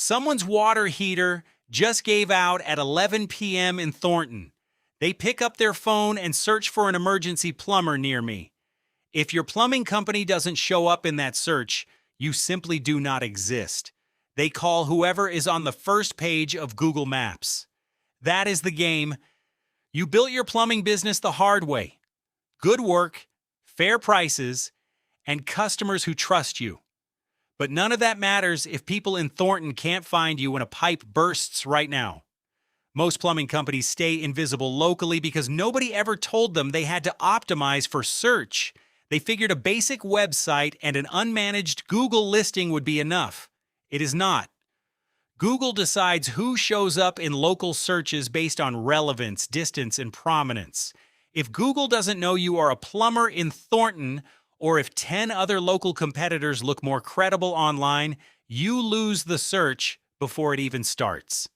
Someone's water heater just gave out at 11 p.m. in Thornton. They pick up their phone and search for an emergency plumber near me. If your plumbing company doesn't show up in that search, you simply do not exist. They call whoever is on the first page of Google Maps. That is the game. You built your plumbing business the hard way. Good work, fair prices, and customers who trust you. But none of that matters if people in Thornton can't find you when a pipe bursts right now. Most plumbing companies stay invisible locally because nobody ever told them they had to optimize for search. They figured a basic website and an unmanaged Google listing would be enough. It is not. Google decides who shows up in local searches based on relevance, distance, and prominence. If Google doesn't know you are a plumber in Thornton, or if 10 other local competitors look more credible online, you lose the search before it even starts.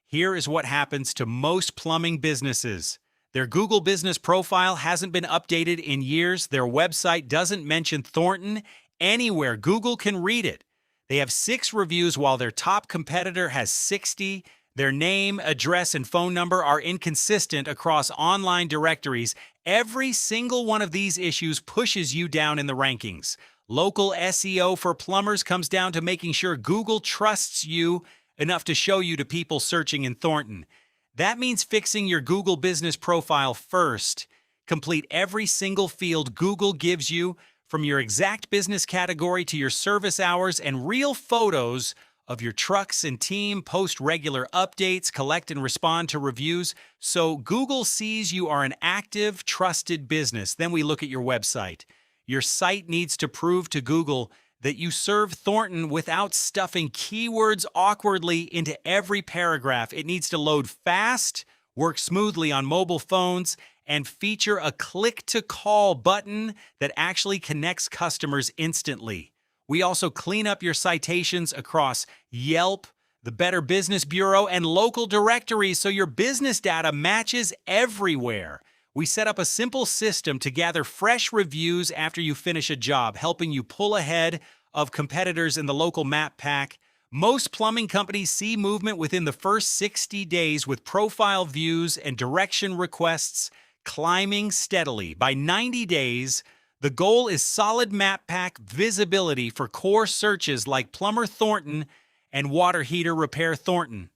Here is what happens to most plumbing businesses. Their Google business profile hasn't been updated in years. Their website doesn't mention Thornton anywhere. Google can read it. They have 6 reviews while their top competitor has 60. Their name, address, and phone number are inconsistent across online directories. Every single one of these issues pushes you down in the rankings. Local SEO for plumbers comes down to making sure Google trusts you enough to show you to people searching in Thornton. That means fixing your Google business profile first. Complete every single field Google gives you, from your exact business category to your service hours, and real photos of your trucks and team. Post regular updates, collect and respond to reviews, so Google sees you are an active, trusted business. Then we look at your website. Your site needs to prove to Google that you serve Thornton without stuffing keywords awkwardly into every paragraph. It needs to load fast, work smoothly on mobile phones, and feature a click-to-call button that actually connects customers instantly. We also clean up your citations across Yelp, the Better Business Bureau, and local directories so your business data matches everywhere. We set up a simple system to gather fresh reviews after you finish a job, helping you pull ahead of competitors in the local map pack. Most plumbing companies see movement within the first 60 days, with profile views and direction requests climbing steadily. By 90 days, the goal is solid map pack visibility for core searches like Plumber Thornton and Water Heater Repair Thornton.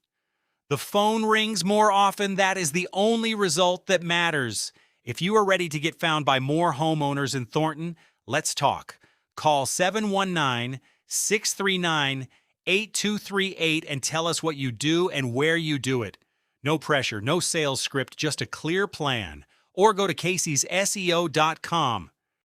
The phone rings more often. That is the only result that matters. If you are ready to get found by more homeowners in Thornton, let's talk. Call 719-639-8238 and tell us what you do and where you do it. No pressure, no sales script, just a clear plan. Or go to caseysSEO.com.